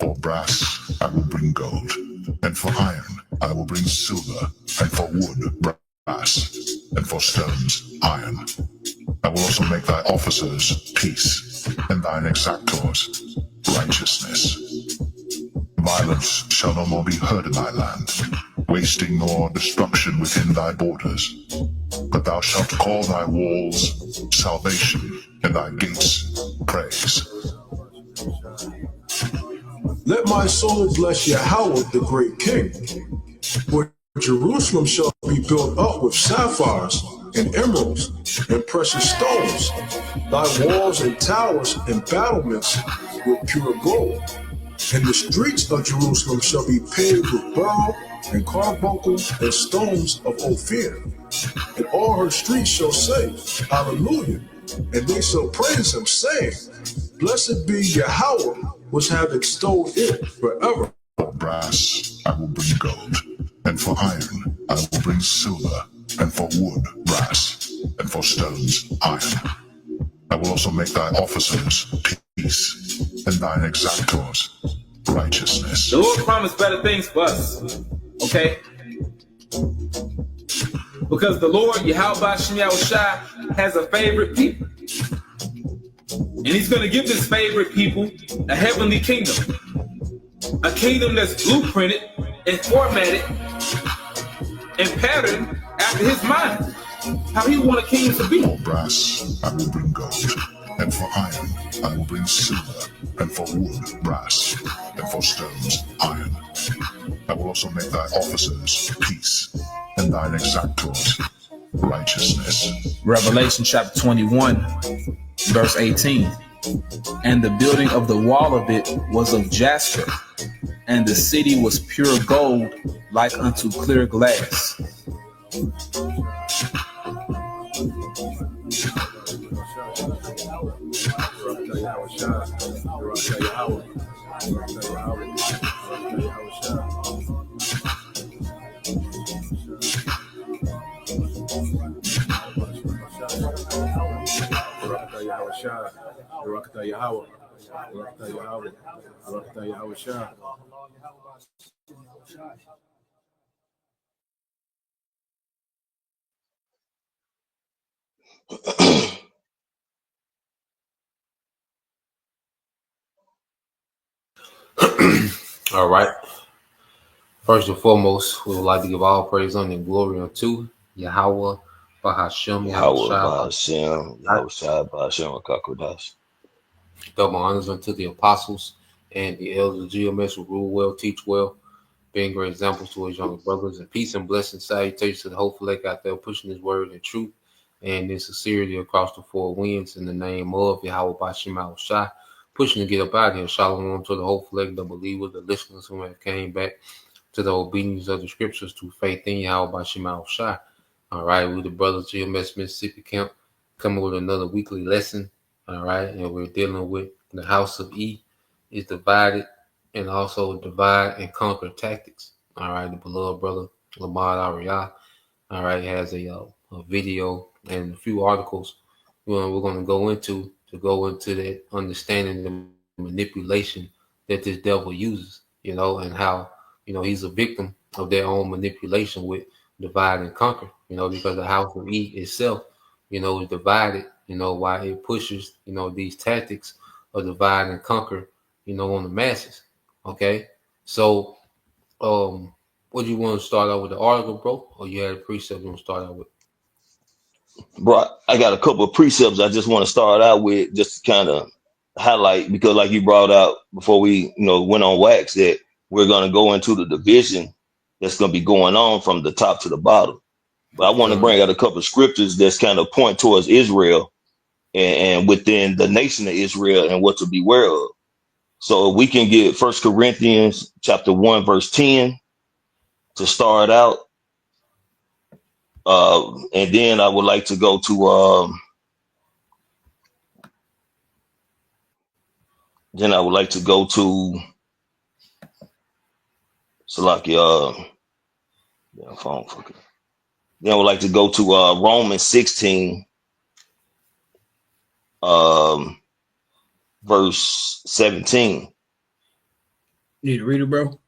For brass I will bring gold, and for iron I will bring silver, and for wood brass, and for stones iron. I will also make thy officers peace, and thine exactors righteousness. Violence shall no more be heard in thy land, wasting nor destruction within thy borders. But thou shalt call thy walls salvation, and thy gates praise. Let my soul bless Yahweh, the great King. For Jerusalem shall be built up with sapphires and emeralds and precious stones. Thy walls and towers and battlements with pure gold. And the streets of Jerusalem shall be paved with beryl and carbuncle and stones of Ophir. And all her streets shall say, Hallelujah. And they shall praise him, saying, Blessed be Yahweh, which have extolled it forever. For brass I will bring gold, and for iron I will bring silver, and for wood brass, and for stones iron. I will also make thy officers peace, and thine exactors righteousness. The Lord promised better things for us, okay? Because the Lord, Yahweh Ba'ashem Yahushua, has a favorite people. And he's going to give this favorite people a heavenly kingdom. A kingdom that's blueprinted and formatted and patterned after his mind. How he want a kingdom to be. For brass I will bring gold, and for iron I will bring silver, and for wood brass, and for stones iron. I will also make thy officers peace, and thine exactors righteousness. Revelation chapter 21, verse 18. And the building of the wall of it was of jasper, and the city was pure gold, like unto clear glass. All right. First and foremost, we would like to give all praise, honor, and glory unto Yahweh Ba'ashem Yahushua. Double honors unto the apostles and the elders of GMS who rule well, teach well, being great examples to his younger brothers. And peace and blessing salutations to the whole elect out there pushing his word and truth and in sincerity across the four winds in the name of Yahweh Ba'ashem Yahushua. Pushing to get up out here. Shalom to the whole elect, the believers, the listeners who have came back to the obedience of the scriptures through faith in Yahweh Ba'ashem Yahushua. All right, we the brothers GMS Mississippi Camp coming with another weekly lesson. All right, and we're dealing with the house of E is divided and also divide and conquer tactics. All right, the beloved brother Lamar Ariah, all right, has a video and a few articles we're going to go into that understanding the manipulation that this devil uses, and how, he's a victim of their own manipulation with divide and conquer, because the house of E itself, is divided, why it pushes, these tactics of divide and conquer, on the masses. Okay. So, what do you want to start out with, the article, bro? Or you had a precept you want to start out with? Bro, I got a couple of precepts I just want to start out with, just to kind of highlight, because like you brought out before we, went on wax, that we're going to go into the division that's going to be going on from the top to the bottom. But I want to bring out a couple of scriptures that's kind of point towards Israel and within the nation of Israel and what to beware of. So we can get 1 Corinthians chapter 1, verse 10 to start out. And then I would like to go to Salaki, yeah, phone fucking. Then I would like to go to Romans 16, verse 17. Need to read it, bro?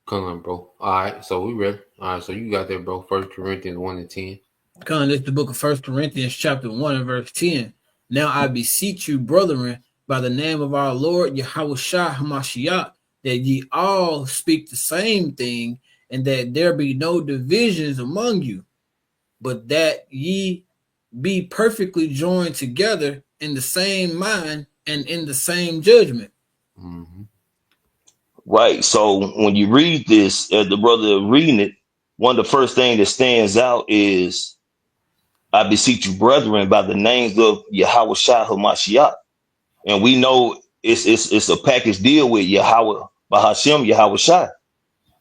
Come on, bro. All right, so we ready. All right, so you got that, bro. 1 Corinthians 1 and 10. Come on, this is the book of 1 Corinthians chapter 1 and verse 10. Now I beseech you, brethren, by the name of our Lord Yahushua HaMashiach, that ye all speak the same thing, and that there be no divisions among you, but that ye be perfectly joined together in the same mind and in the same judgment. Mm-hmm. Right. So when you read this, the brother reading it, one of the first things that stands out is, I beseech you, brethren, by the names of Yahushua HaMashiach. And we know it's a package deal with Yahweh, Bahashem, Yahushua.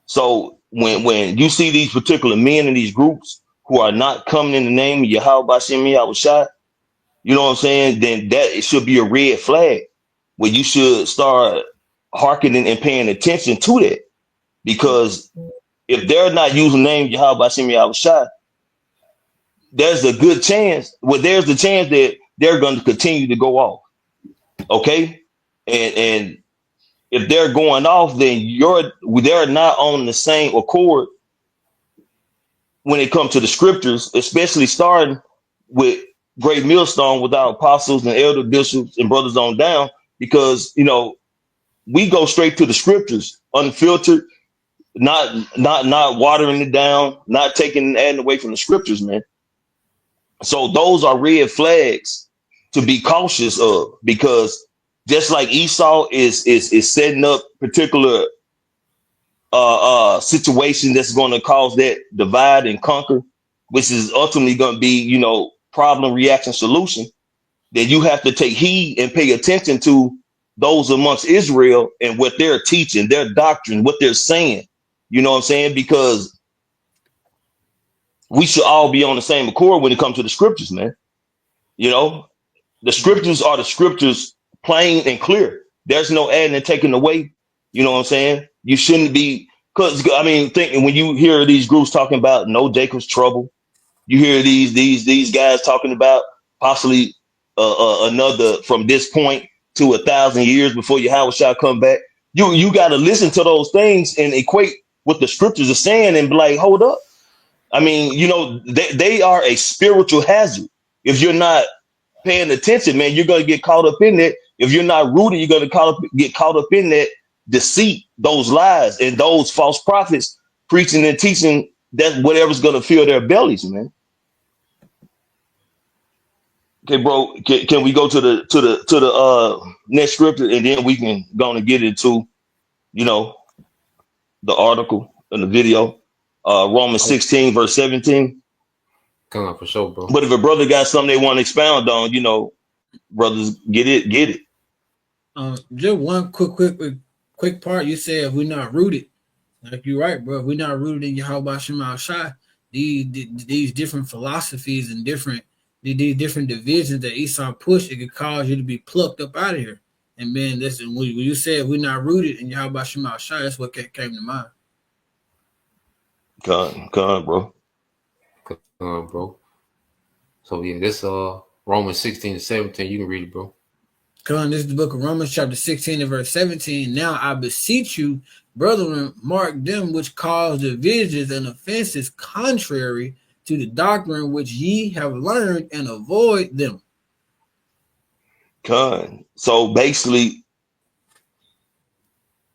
So when you see these particular men in these groups who are not coming in the name of Yahweh, Bahashem, Yahushua, you know what I'm saying? Then that it should be a red flag where you should start hearkening and paying attention to that. Because if they're not using the name Yahweh, Bahashem, Yahushua, there's a good chance, there's the chance that they're going to continue to go off. Okay. And if they're going off, then they're not on the same accord when it comes to the scriptures, especially starting with Great Millstone with our apostles and elder bishops and brothers on down, because, you know, we go straight to the scriptures, unfiltered, not watering it down, not taking and adding away from the scriptures, man. So those are red flags to be cautious of, because just like Esau is setting up particular situation that's going to cause that divide and conquer, which is ultimately going to be, you know, problem, reaction, solution, then you have to take heed and pay attention to those amongst Israel and what they're teaching, their doctrine, what they're saying. You know what I'm saying? Because we should all be on the same accord when it comes to the scriptures, man. You know, the scriptures are the scriptures, plain and clear. There's no adding and taking away. You know what I'm saying? You shouldn't be, because I mean, when you hear these groups talking about no Jacob's trouble, you hear these guys talking about possibly another from this point to 1,000 years before Yahweh shall come back. You got to listen to those things and equate what the scriptures are saying and be like, hold up. I mean, you know, they are a spiritual hazard. If you're not paying attention, man, you're going to get caught up in it. If you're not rooted, you're going to get caught up in that deceit, those lies, and those false prophets preaching and teaching that whatever's going to fill their bellies, man. Okay, bro, can we go to the next scripture, and then we can go and get into, you know, the article and the video. Romans 16, verse 17. Come on, for sure, bro. But if a brother got something they want to expound on, you know, brothers, get it. Just one quick part. You said if we're not rooted, like you're right, bro. If we're not rooted in Yahweh Shema Shai, these different philosophies and these different divisions that Esau pushed, it could cause you to be plucked up out of here. And man, listen, when you said we're not rooted in Yahweh Shema Shai, that's what came to mind. Come on, bro. Come on, bro. So yeah, this Romans 16 and 17. You can read it, bro. Come on, this is the book of Romans, chapter 16 and verse 17. Now I beseech you, brethren, mark them which cause divisions and offenses contrary to the doctrine which ye have learned, and avoid them. So basically,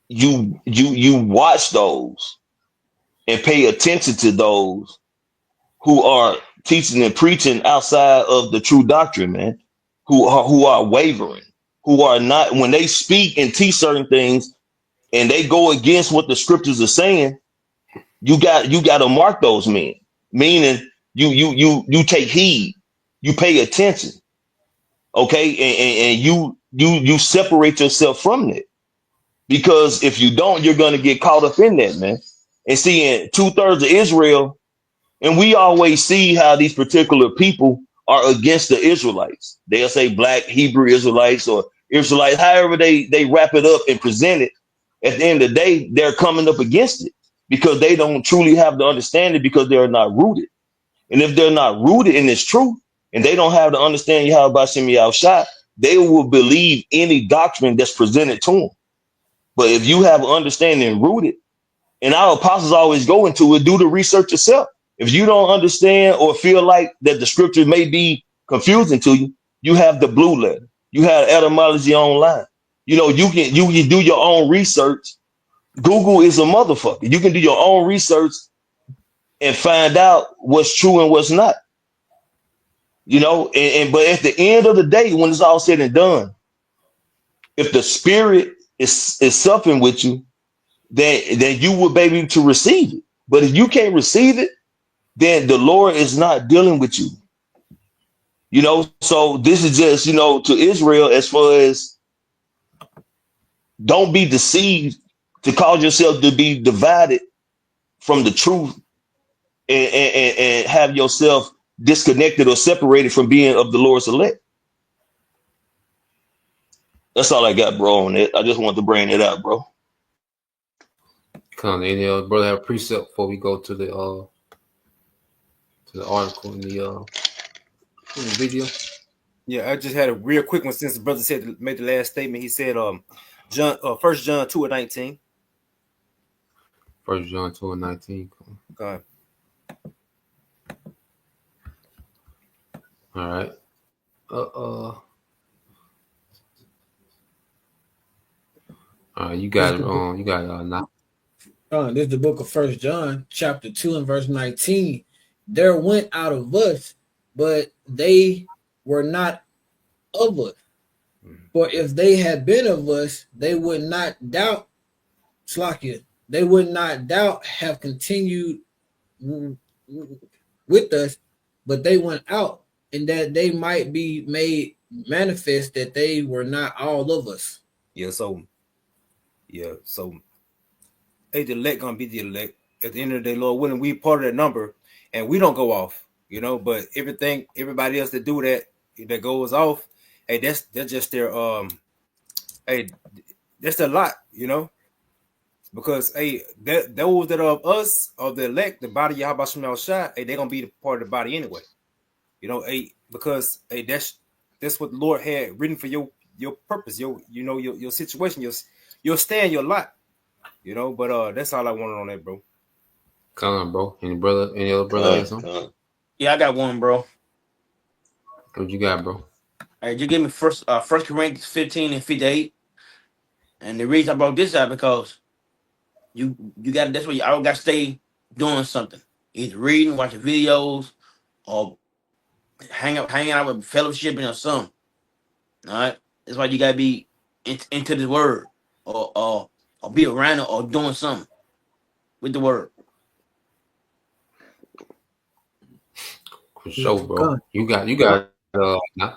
you watch those and pay attention to those who are teaching and preaching outside of the true doctrine, man, who are wavering, who are not, when they speak and teach certain things and they go against what the scriptures are saying, you got to mark those men, meaning you take heed, you pay attention. Okay. And you separate yourself from it, because if you don't, you're going to get caught up in that, man. And seeing 2/3 of Israel, and we always see how these particular people are against the Israelites. They'll say black Hebrew Israelites or Israelites, however they wrap it up and present it. at the end of the day, they're coming up against it because they don't truly have the understanding because they're not rooted. And if they're not rooted in this truth and they don't have the understanding how about Shem Shai, they will believe any doctrine that's presented to them. But if you have understanding rooted, and our apostles always go into it, do the research yourself. If you don't understand or feel like that the scripture may be confusing to you, you have the blue letter. You have etymology online. You know, you can do your own research. Google is a motherfucker. You can do your own research and find out what's true and what's not. You know, but at the end of the day, when it's all said and done, if the spirit is supping with you, then you will be able to receive it. But if you can't receive it, then the Lord is not dealing with you. You know, so this is just, you know, to Israel as far as don't be deceived to cause yourself to be divided from the truth and have yourself disconnected or separated from being of the Lord's elect. That's all I got, bro, on it. I just wanted to bring it out, bro. Come on, any brother have a precept before we go to the article in the video? Yeah, I just had a real quick one since the brother made the last statement. He said, John, 1 John 2:19. 1 John 2:19. Go ahead. All right. All right, you got it on. You got it now. This is the book of 1 John, chapter 2 and verse 19. There went out of us, but they were not of us. For if they had been of us, they would not doubt, Slakia, they would not doubt have continued with us, but they went out, and that they might be made manifest that they were not all of us. So the elect gonna be the elect. At the end of the day, Lord willing, we part of that number, and we don't go off, you know. But everybody else that do that goes off, hey, that's just their that's their lot, you know. Because those that are of us, of the elect, the body of Yahweh Shem Shai, hey, they're gonna be the part of the body anyway, you know. Because that's what the Lord had written for your purpose, your situation, your stand, your lot. You know, but that's all I wanted on that, bro. Come on, bro. Any other brother have something? Yeah, I got one, bro. What you got, bro? Hey, you give me First Corinthians 15 and 58. And the reason I brought this out because you got that's where you all got to stay doing something. Either reading, watching videos, or hanging out with fellowshipping or something. All right, that's why you gotta be into the word, or be around it, or doing something with the word. For sure, bro. You got nah.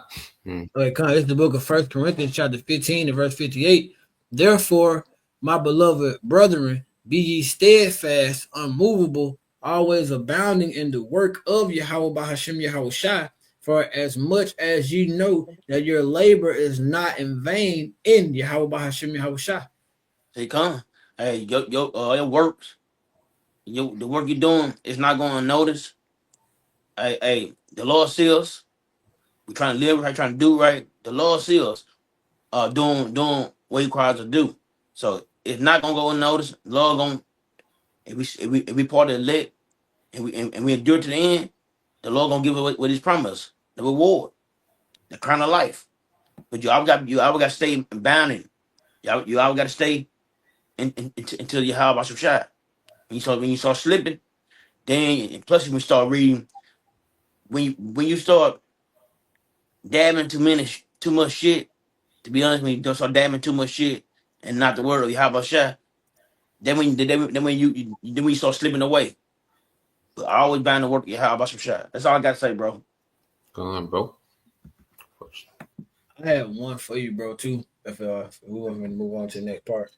This is the book of 1 Corinthians chapter 15 and verse 58. Therefore, my beloved brethren, be ye steadfast, unmovable, always abounding in the work of Yahweh Bahashem Yahweh Shai, for as much as you know that your labor is not in vain in Yahweh Bahashem Yahweh Shai. Say, come, hey, your works, the work you're doing is not going to notice. Hey, the Lord sees. We're trying to live right, trying to do right. The Lord sees, doing what He requires to do. So it's not gonna go unnoticed. The Lord gonna, if we part of the elect, and we endure to the end, the Lord gonna give us what He's promised, the reward, the crown of life. But you always got to stay bound in. You always got to stay until you have Shem Shai. When you start slipping, then plus when you start reading, when you start dabbing too much shit, to be honest, when you don't start dabbing too much shit and not the word of Yahweh Shai, then when you start slipping away. But I always bound the work of Yahweh Shai. That's all I got to say, bro. Go on, bro. I have one for you, bro, too. If we want to move on to the next part.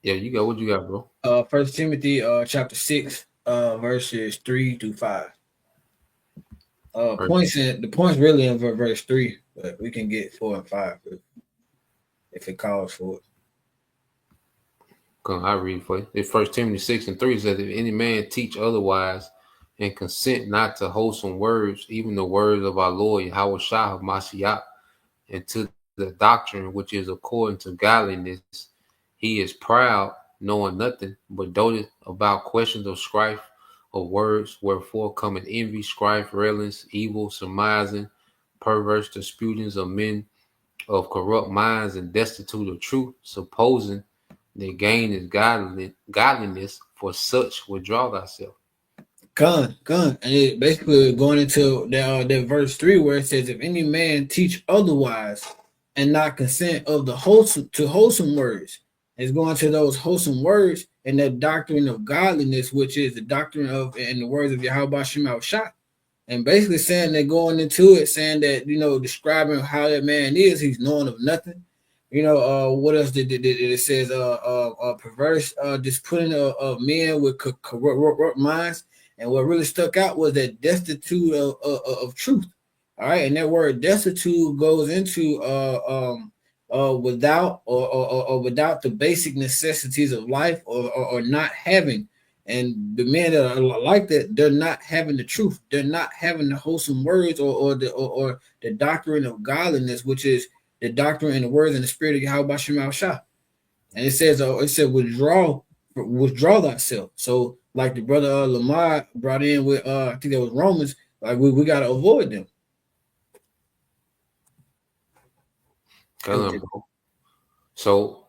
Yeah, you got what you got, bro. 1 Timothy chapter 6, verses 3 to 5. The points really in verse 3, but we can get 4 and 5 if it calls for it. I read for you. It's 1 Timothy 6:3 says, if any man teach otherwise and consent not to wholesome words, even the words of our Lord Yahweh Shah of Mashiach, and to the doctrine which is according to godliness, he is proud, knowing nothing, but doted about questions of strife of words, wherefore cometh envy, strife, railings, evil, surmising, perverse disputings of men of corrupt minds and destitute of truth, supposing the gain is godliness, for such withdraw thyself. Gone. And it basically going into that verse 3 where it says, if any man teach otherwise and not consent of the wholesome words, it's going to those wholesome words and that doctrine of godliness, which is the doctrine of, in the words of Yahweh Shema Shah. And basically saying that going into it, saying that, describing how that man is, he's knowing of nothing. What else did it says? Perverse, disputing of men with corrupt minds. And what really stuck out was that destitute of truth. All right, and that word destitute goes into without or without the basic necessities of life or not having. And the men that are like that, they're not having the truth. They're not having the wholesome words or the doctrine of godliness, which is the doctrine and the words and the spirit of Yahweh Shema Shah. And it said withdraw thyself. So like the brother Lamar brought in with I think that was Romans, like we got to avoid them. So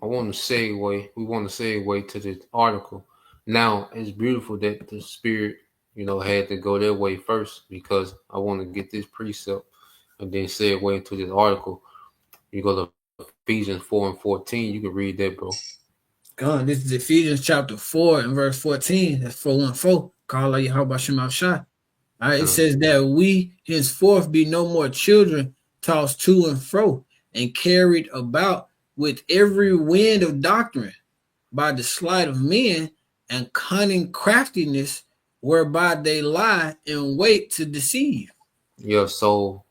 we want to segue to this article. Now it's beautiful that the spirit, had to go their way first, because I want to get this precept and then segue into this article. You go to Ephesians 4:14. You can read that, bro. God, this is Ephesians chapter 4 and verse 14. That's 4:14. Call out Yahweh Shema Shah. All right, it says that we henceforth be no more children tossed to and fro and carried about with every wind of doctrine by the sleight of men and cunning craftiness, whereby they lie in wait to deceive. Yeah, so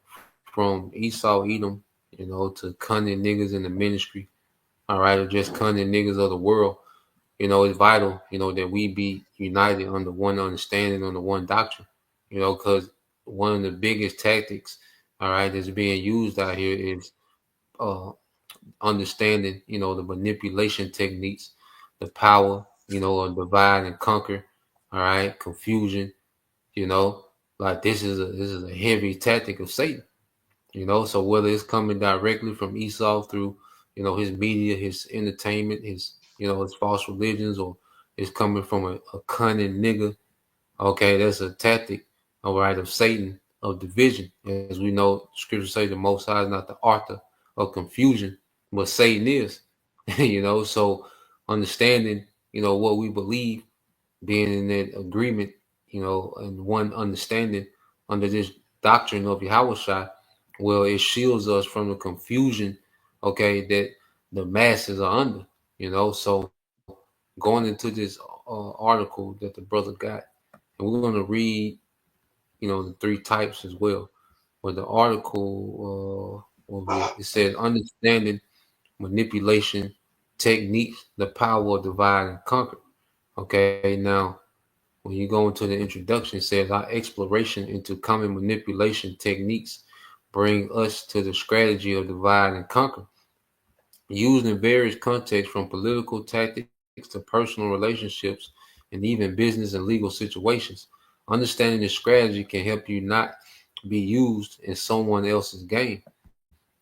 from Esau, Edom, to cunning niggas in the ministry, all right, or just cunning niggas of the world, it's vital, that we be united under one understanding, under one doctrine, because one of the biggest tactics, all right, that's being used out here is understanding, the manipulation techniques, the power, of divide and conquer, all right, confusion, like this is a heavy tactic of Satan, so whether it's coming directly from Esau through, his media, his entertainment, his false religions, or it's coming from a cunning nigga, okay, that's a tactic, all right, of Satan, of division. As we know, scripture say the Most High is not the author of confusion, but Satan is, so understanding, what we believe, being in that agreement, and one understanding under this doctrine of Yahweh Shai, well, it shields us from the confusion, okay, that the masses are under, so going into this article that the brother got, and we're going to read, the three types as well. But the article, it says understanding manipulation techniques, the power of divide and conquer. Okay, now when you go into the introduction, it says our exploration into common manipulation techniques bring us to the strategy of divide and conquer, used in various contexts from political tactics to personal relationships and even business and legal situations. Understanding this strategy can help you not be used in someone else's game.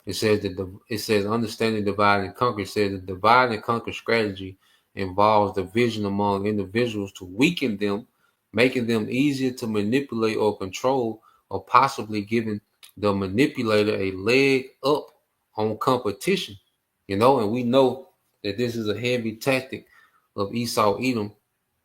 It says understanding divide and conquer. It says the divide and conquer strategy involves division among individuals to weaken them, making them easier to manipulate or control, or possibly giving the manipulator a leg up on competition. And we know that this is a heavy tactic of Esau, Edom,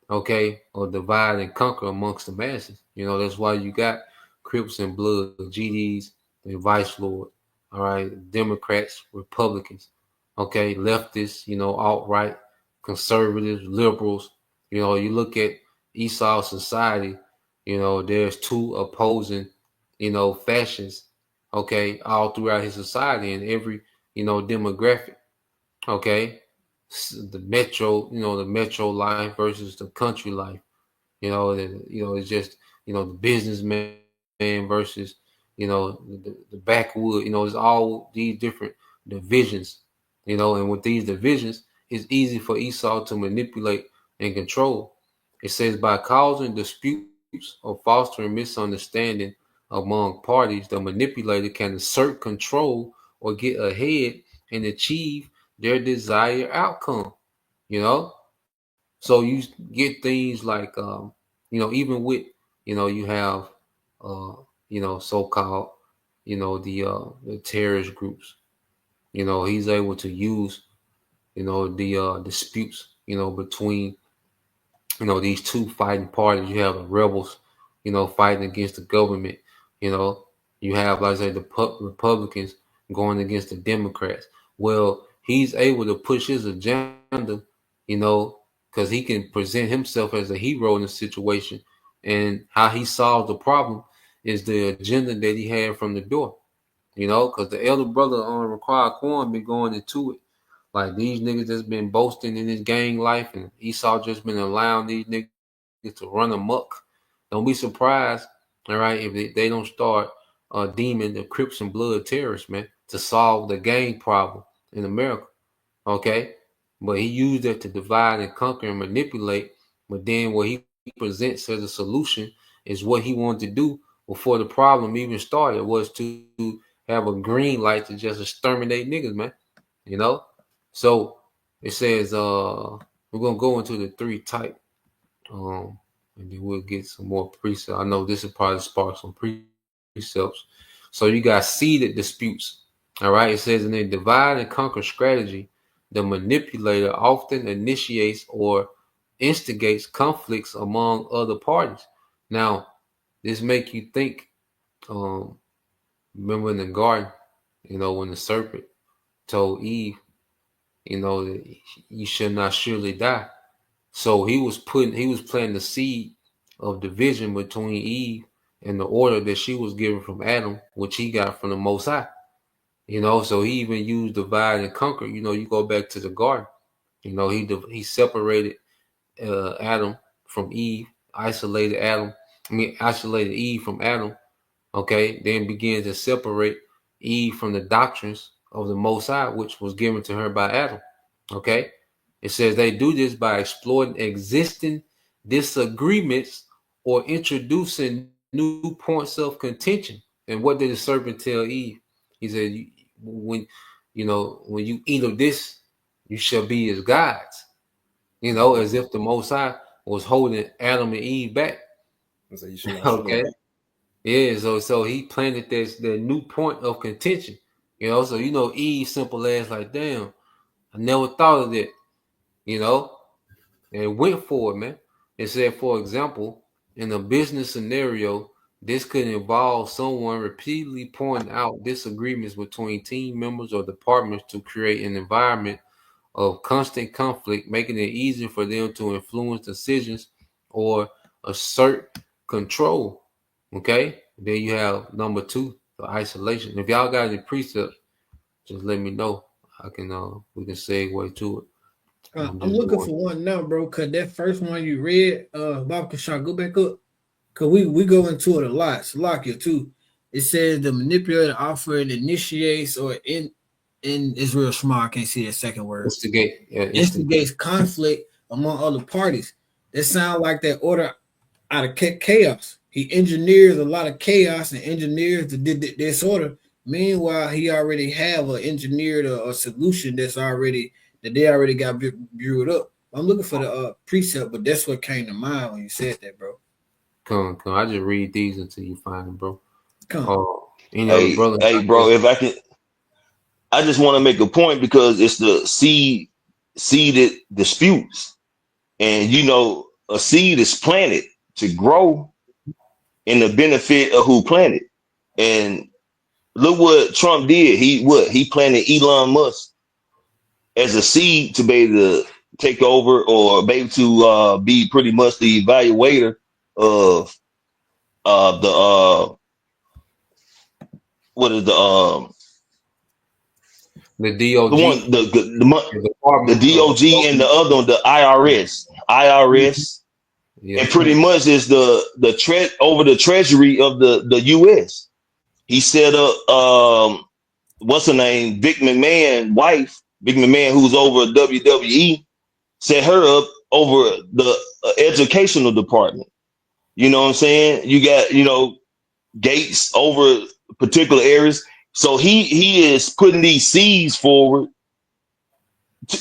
okay, or divide and conquer amongst the masses. That's why you got Crips and Blood, GDs, and Vice Lord, all right, Democrats, Republicans, okay, leftists, alt-right, conservatives, liberals. You look at Esau society, there's two opposing, fashions, okay, all throughout his society and every, demographic, okay. the metro, the metro life versus the country life. It's just the businessman versus the backwood. It's all these different divisions. And with these divisions, it's easy for Esau to manipulate and control. It says by causing disputes or fostering misunderstanding among parties, the manipulator can assert control or get ahead and achieve their desired outcome. You know, so you get things like, even with, you have, so-called, the terrorist groups. He's able to use, the disputes, between, these two fighting parties. You have the rebels, fighting against the government. You know, you have, like I say, the Republicans going against the Democrats. Well, he's able to push his agenda, because he can present himself as a hero in the situation, and how he solved the problem is the agenda that he had from the door. Because the elder brother on Required Corn been going into it. Like, these niggas that's been boasting in his gang life, and Esau just been allowing these niggas to run amok. Don't be surprised, all right, if they don't start deeming the Crips and Blood terrorists, man, to solve the gang problem in America. Okay? But he used that to divide and conquer and manipulate. But then what he presents as a solution is what he wanted to do before the problem even started, was to have a green light to just exterminate niggas, man. So it says we're gonna go into the 3 type, and then we'll get some more precepts. I know this will probably spark some precepts. So you got seeded disputes. All right, it says in a divide and conquer strategy, the manipulator often initiates or instigates conflicts among other parties. Now, this make you think, remember in the garden, when the serpent told Eve, that you shall not surely die. So he was planting the seed of division between Eve and the order that she was given from Adam, which he got from the Most High. So he even used divide and conquer. You go back to the garden. He separated Adam from Eve, isolated Eve from Adam. Okay, then began to separate Eve from the doctrines of the Most High, which was given to her by Adam. Okay, it says they do this by exploiting existing disagreements or introducing new points of contention. And what did the serpent tell Eve? He said, when you eat of this, you shall be as gods. As if the Most High was holding Adam and Eve back. So you should Okay. Yeah, so he planted that new point of contention. So Eve simple as like, damn, I never thought of that. And went for it, man. It said, for example, in a business scenario, this could involve someone repeatedly pointing out disagreements between team members or departments to create an environment of constant conflict, making it easier for them to influence decisions or assert control. Okay, then you have number 2, the isolation. If y'all got any precepts, just let me know. I can we can segue to it. I'm looking for one now, bro. Cause that first one you read, Bob Kashar, go back up. Cause we go into it a lot. Salakia too. It says the manipulator often initiates or in Israel Shema, I can't see that second word. Instigates conflict among other parties. That sounds like that order out of chaos. He engineers a lot of chaos and engineers the disorder. Meanwhile, he already have engineered a solution that they already got built up. I'm looking for the precept, but that's what came to mind when you said that, bro. Come. I just read these until you find them, bro. Hey, bro, if I can, I just want to make a point because it's the seeded disputes, and a seed is planted to grow in the benefit of who planted. And look what Trump did. He planted Elon Musk as a seed to be able to take over or be able to be pretty much the evaluator of The The DOG, one, the the Department of DOG and the other one, the IRS, yeah, and pretty much is the treasury of the U.S. He set up what's her name, Vic McMahon wife, Vic McMahon, who's over WWE, set her up over the educational department. You know what I'm saying? You got, Gates over particular areas. So he is putting these seeds forward,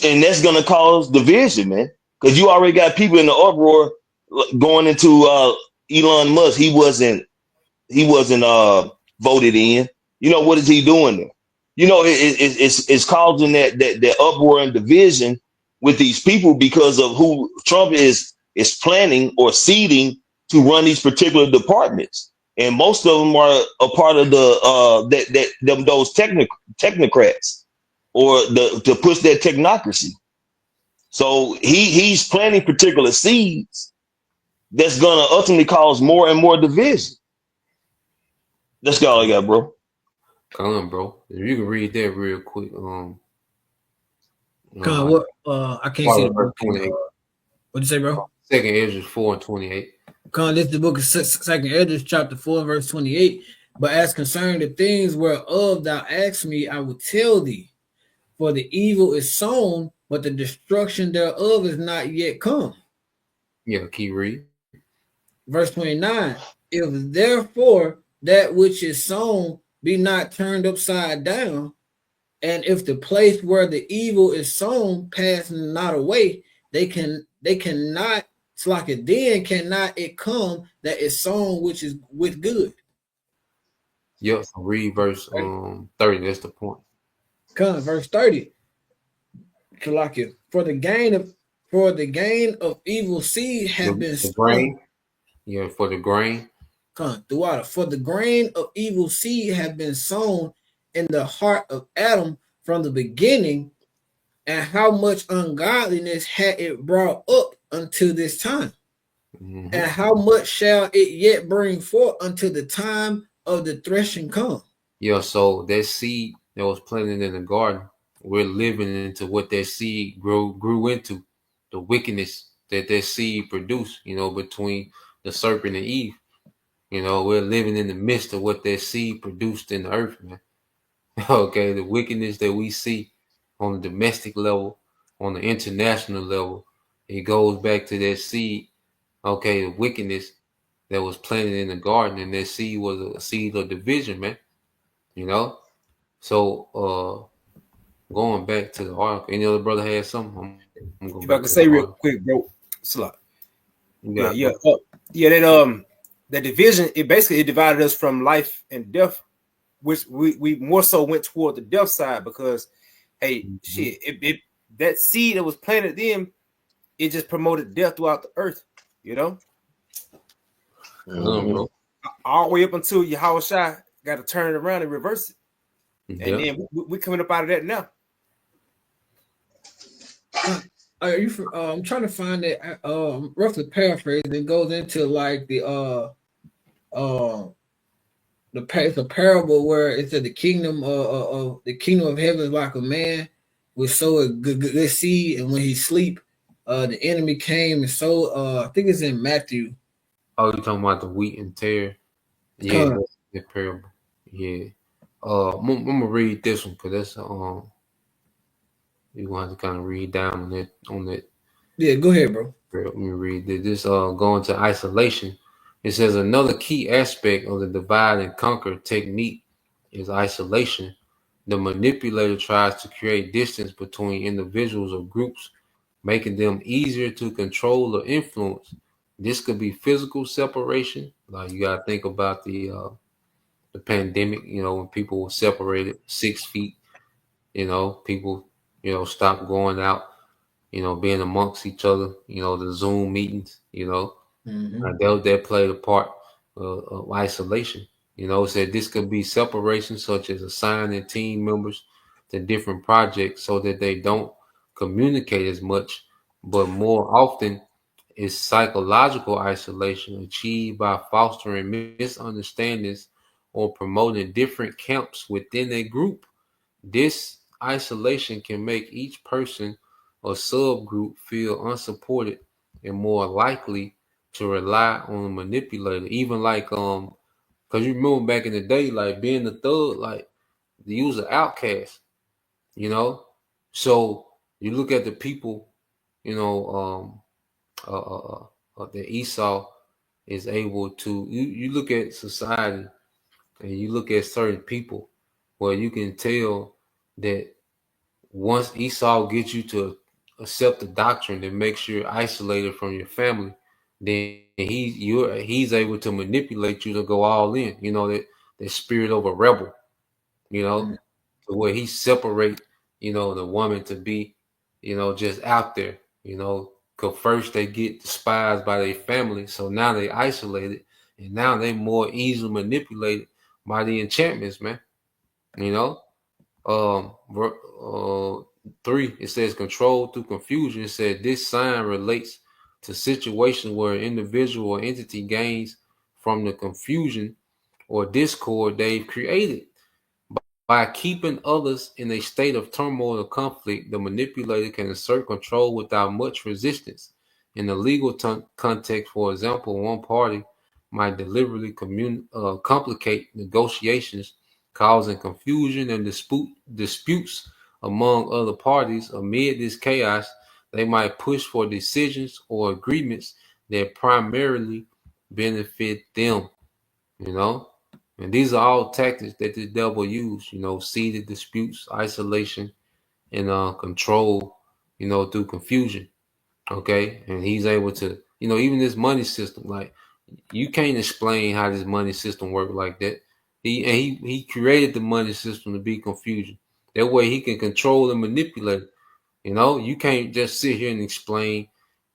and that's gonna cause division, man. Because you already got people in the uproar going into Elon Musk. He wasn't voted in. What is he doing there? It's causing that uproar and division with these people because of who Trump is planning or seeding to run these particular departments, and most of them are a part of those technocrats or to push that technocracy. So he's planting particular seeds that's gonna ultimately cause more and more division. That's all I got, bro. come on, bro. If you can read that real quick. What? I can't see the book. 28. What'd you say, bro? Second Ezra 4:28. This is the book of Second Ezra, chapter 4, verse 28. But as concerning the things whereof thou asked me, I will tell thee. For the evil is sown, but the destruction thereof is not yet come. Yeah, keep reading. Verse 29. If therefore that which is sown be not turned upside down, and if the place where the evil is sown pass not away, they cannot, it's like it then cannot it come that is sown which is with good. Yep, so read verse 30. That's the point. Come, verse 30. So like it, for the gain of evil seed have been sown. Grain. Yeah, for the grain. Come, the water. For the grain of evil seed have been sown in the heart of Adam from the beginning, and how much ungodliness had it brought up until this time, and how much shall it yet bring forth until the time of the threshing come. Yeah, so that seed that was planted in the garden, we're living into what that seed grew into, the wickedness that seed produced, between the serpent and Eve. We're living in the midst of what that seed produced in the earth, man. Okay, the wickedness that we see on the domestic level, on the international level, it goes back to that seed. Okay, the wickedness that was planted in the garden, and that seed was a seed of division, man. So going back to the article, any other brother had something? I'm going if I can say real quick, bro, Slot. That division, it divided us from life and death, which we more so went toward the death side because, shit, that seed that was planted then, it just promoted death throughout the earth, all the way up until Yahushua got to turn it around and reverse it. And then we're coming up out of that now. I'm trying to find it. Roughly paraphrase. It goes into like the it's a parable where it said the kingdom of heaven is like a man with sow a good seed, and when he sleep, the enemy came and sowed. I think it's in Matthew. Oh, you're talking about the wheat and tare? Yeah, that's the parable. Yeah. I'm gonna read this one because that's you're gonna have to kind of read down on that. Yeah, go ahead, bro. Let me read this. Going to isolation. It says another key aspect of the divide and conquer technique is isolation. The manipulator tries to create distance between individuals or groups, making them easier to control or influence. This could be physical separation, like you gotta think about the pandemic. When people were separated 6 feet, people stopped going out, being amongst each other. The Zoom meetings, that played a part of isolation. Said this could be separation, such as assigning team members to different projects so that they don't communicate as much, but more often is psychological isolation achieved by fostering misunderstandings or promoting different camps within a group. This isolation can make each person or subgroup feel unsupported and more likely to rely on a manipulator. Even like because you remember back in the day, like being the thug, like the user outcast, you know. So you look at the people, you know, that Esau is able to. You look at society and you look at certain people, where you can tell that once Esau gets you to accept the doctrine that makes you isolated from your family, then he's able to manipulate you to go all in. You know that spirit of a rebel. You know, to where he separate, you know, the woman to be, you know, just out there. You know, cause first they get despised by their family, so now they isolated, and now they more easily manipulated by the enchantments, man. You know, um, 3, it says control through confusion. It said this sign relates to situations where an individual or entity gains from the confusion or discord they've created. By keeping others in a state of turmoil or conflict, the manipulator can assert control without much resistance. In the legal context, for example, one party might deliberately complicate negotiations, causing confusion and disputes among other parties. Amid this chaos, they might push for decisions or agreements that primarily benefit them, you know? And these are all tactics that the devil use, you know, seeded disputes, isolation, and control, you know, through confusion. Okay. And he's able to, you know, even this money system, like you can't explain how this money system works like that. He created the money system to be confusion. That way he can control and manipulate it. You know, you can't just sit here and explain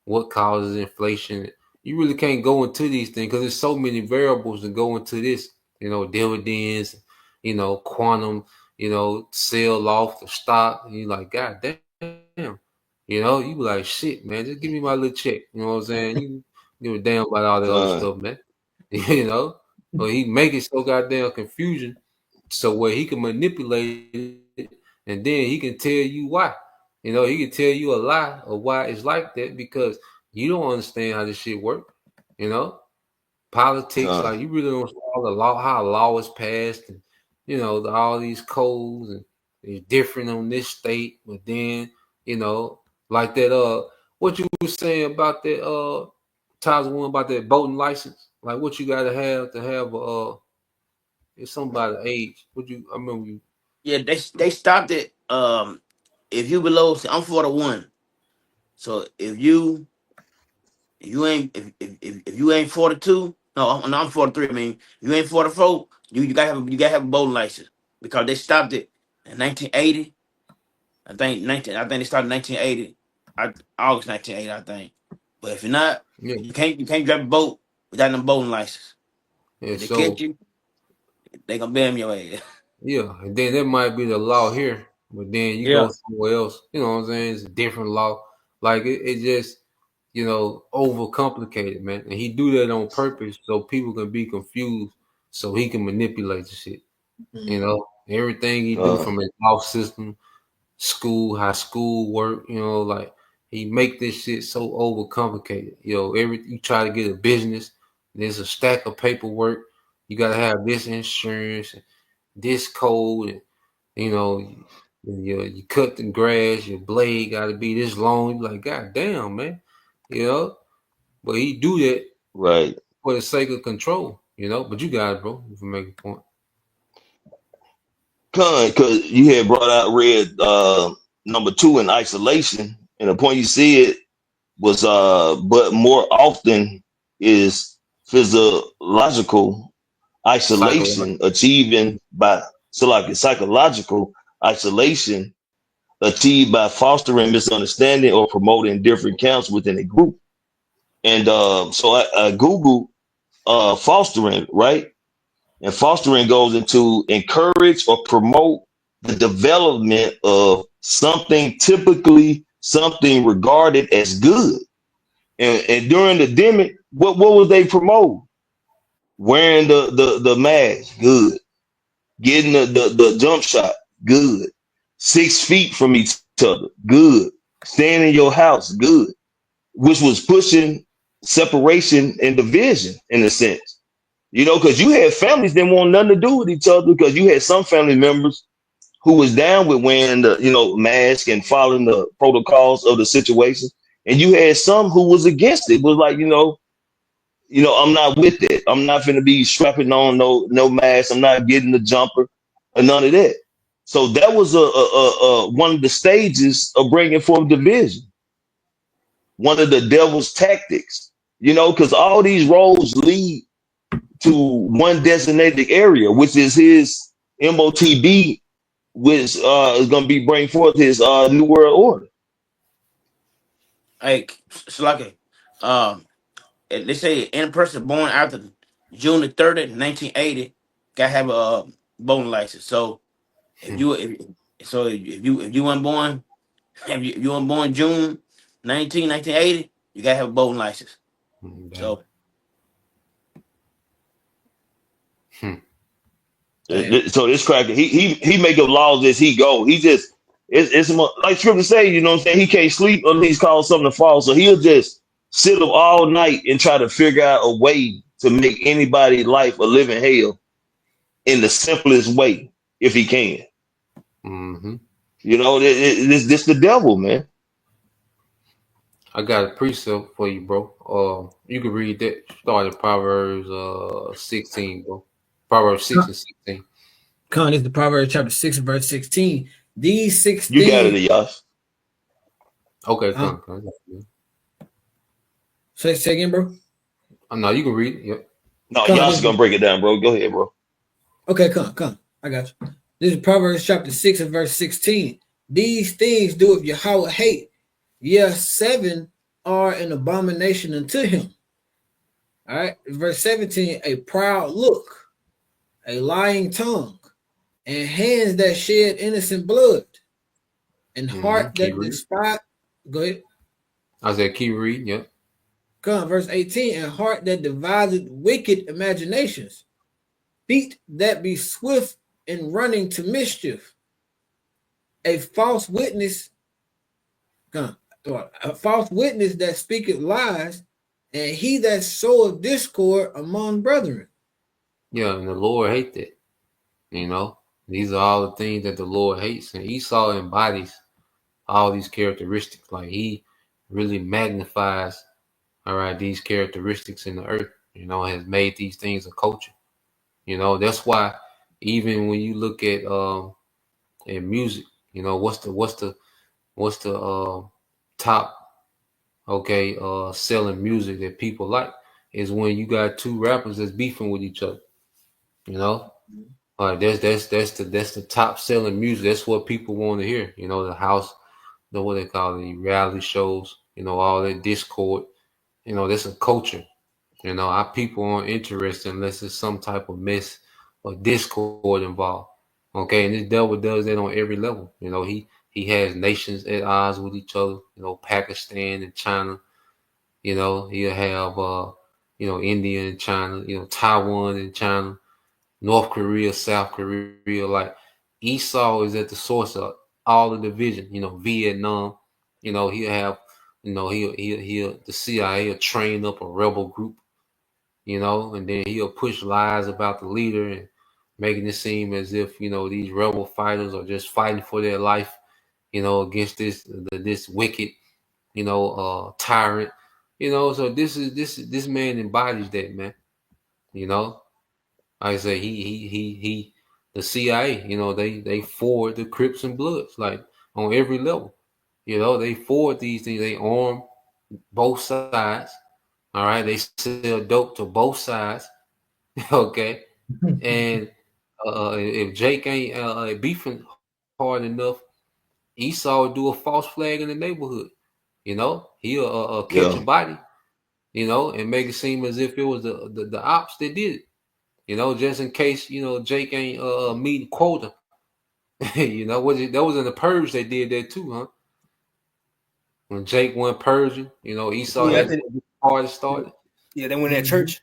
what causes inflation. You really can't go into these things because there's so many variables that go into this. You know, dividends, you know, quantum, you know, sell off the stock. And you're like, God damn. You know, you be like, shit, man, just give me my little check. You know what I'm saying? You give a damn about all that other stuff, man. You know? But he make it so goddamn confusion so where he can manipulate it and then he can tell you why. You know, he can tell you a lie of why it's like that because you don't understand how this shit work. You know, politics, like you really don't know the law, how a law is passed, and you know all these codes and it's different on this state. But then, you know, like that. What you were saying about that? Times one about that boating license. Like what you got to have it's somebody age. I remember you. Yeah, they stopped it. If you below, I'm 41. So if you ain't if you ain't 42, no, I'm 43. I mean, if you ain't 44, you gotta have a boating license because they stopped it in 1980. I think they started in 1980. August 1980, I think. But if you're not, Yeah. you can't drive a boat without no boating license. Yeah, If they so catch you, they gonna bam your ass. yeah, and then that might be the law here, but then you Yeah. go somewhere else. You know what I'm saying? It's a different law. Like it just, you know, overcomplicated, man. And he do that on purpose so people can be confused, so he can manipulate the shit. You know, everything he do from his law system, school, how school work. You know, like he make this shit so overcomplicated. You know, you try to get a business, there's a stack of paperwork. You gotta have this insurance, this code, and you know, you cut the grass, your blade got to be this long. You're like, God damn, man, you know. But he do that Right. for the sake of control, you know. But you got it, bro. If you make a point. Because you had brought out read number 2 in isolation, and the point you said was but more often is physiological isolation achieving by psychological isolation achieved by fostering misunderstanding or promoting different camps within a group. And so I Googled fostering, right? And fostering goes into encourage or promote the development of something, typically something regarded as good. And during the demic, what was they promote? Wearing the mask, good. Getting the jump shot, good. 6 feet from each other, good. Staying in your house, good. Which was pushing separation and division in a sense. You know, because you had families that want nothing to do with each other, because you had some family members who was down with wearing the, mask and following the protocols of the situation. And you had some who was against it. Was like, I'm not with it. I'm not going to be strapping on no mask. I'm not getting the jumper or none of that. So that was a one of the stages of bringing forth division. One of the devil's tactics, because all these roads lead to one designated area, which is his MOTB, which is going to be bring forth his New World Order. Hey, Slaki, they say any person born after June the 30th, 1980, gotta have a voting license. So if you weren't born, if you weren't born June 1980, you gotta have a voting license. So so this cracker, he make up laws as he go. He just it's like Scripture say, what I'm saying? He can't sleep until he's called something to fall. So he'll just sit up all night and try to figure out a way to make anybody's life a living hell in the simplest way if he can. Mm-hmm. This the devil, man. I got a precept for you, bro. You can read that. Start at Proverbs 16, bro. Proverbs 6 and 16. Con is the Proverbs chapter 6 and verse 16. These 16. You got it, Yash. Okay, come. Say again, bro. No, you can read it. Yep. No, Yash is gonna break it down, bro. Go ahead, bro. Okay, come. I got you. This is Proverbs chapter 6 and verse 16. These things doeth Yahweh hate. Yes, 7 are an abomination unto him. All right. Verse 17, a proud look, a lying tongue, and hands that shed innocent blood, and heart that despise. Go ahead. I said, keep reading. Yep. Come, verse 18, and heart that deviseth wicked imaginations, feet that be swift in running to mischief, a false witness. Come, a false witness that speaketh lies, and he that soweth discord among brethren. Yeah, and the Lord hates that. These are all the things that the Lord hates, and Esau embodies all these characteristics. Like he really magnifies, all right, these characteristics in the earth. Has made these things a culture. That's why even when you look at in music, what's the top selling music that people like is when you got two rappers that's beefing with each other. That's the top selling music. That's what people want to hear. The house, what they call the reality shows, all that discord, that's a culture. Our people aren't interested unless there's some type of mess or discord involved. Okay, and this devil does that on every level. He has nations at odds with each other. Pakistan and China. He'll have India and China. Taiwan and China, North Korea, South Korea. Like Esau is at the source of all the division. Vietnam. He'll have. He'll the CIA will train up a rebel group. And then he'll push lies about the leader and making it seem as if these rebel fighters are just fighting for their life. Against this wicked, tyrant, so this man embodies that, man. Like I say, he the CIA, they forward the Crips and Bloods, like on every level. They forward these things, they arm both sides. All right, they sell dope to both sides. Okay. And if Jake ain't beefing hard enough, Esau would do a false flag in the neighborhood. He'll catch a body, and make it seem as if it was the ops that did it. Just in case, Jake ain't meeting quota. That was in the purge they did that too, huh? When Jake went purging, Esau had to get the party started. Yeah, they went at church.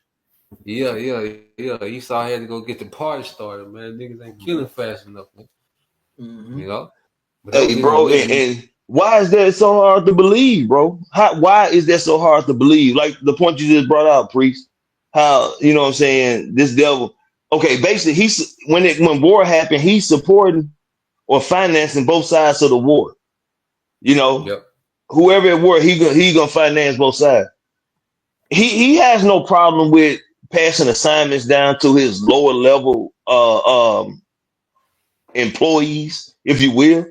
Yeah. Esau had to go get the party started, man. Niggas ain't killing fast enough, man. But that was Hey, his bro, religion. and why is that so hard to believe, bro? Why is that so hard to believe? Like the point you just brought out, priest. How you know what I'm saying? This devil. Okay, basically, when war happened, he's supporting or financing both sides of the war. You know, Yep. whoever at war, he gonna finance both sides. He has no problem with passing assignments down to his lower level employees, if you will,